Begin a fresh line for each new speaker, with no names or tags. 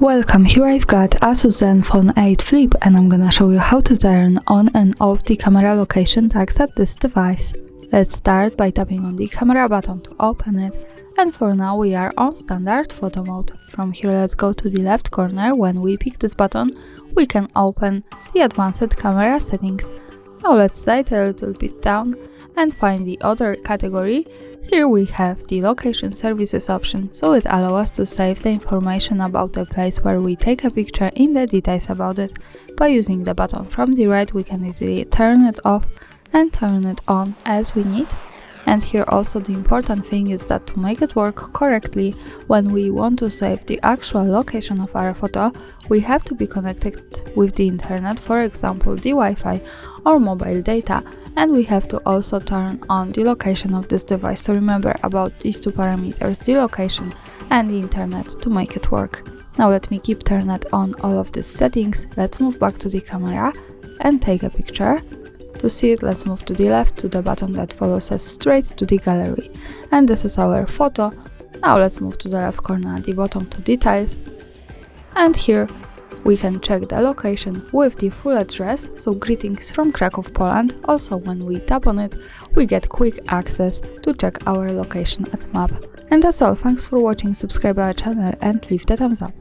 Welcome, here I've got ASUS ZenFone 8 Flip and I'm gonna show you how to turn on and off the camera location tags at this device. Let's start by tapping on the camera button to open it, and for now we are on standard photo mode. From here let's go to the left corner. When we pick this button we can open the advanced camera settings. Now let's slide a little bit down and find the other category. Here we have the location services option, so it allows us to save the information about the place where we take a picture in the details about it. By using the button from the right we can easily turn it off and turn it on as we need. And here also the important thing is that to make it work correctly, when we want to save the actual location of our photo, we have to be connected with the internet, for example the Wi-Fi or mobile data, and we have to also turn on the location of this device. So remember about these two parameters, the location and the internet, to make it work. Now let me keep turned on all of these settings. Let's move back to the camera and take a picture. To see it, let's move to the left to the button that follows us straight to the gallery. And this is our photo. Now let's move to the left corner at the bottom to details. And here we can check the location with the full address, so greetings from Kraków, Poland. Also when we tap on it, we get quick access to check our location at map. And that's all, thanks for watching, subscribe our channel and leave the thumbs up.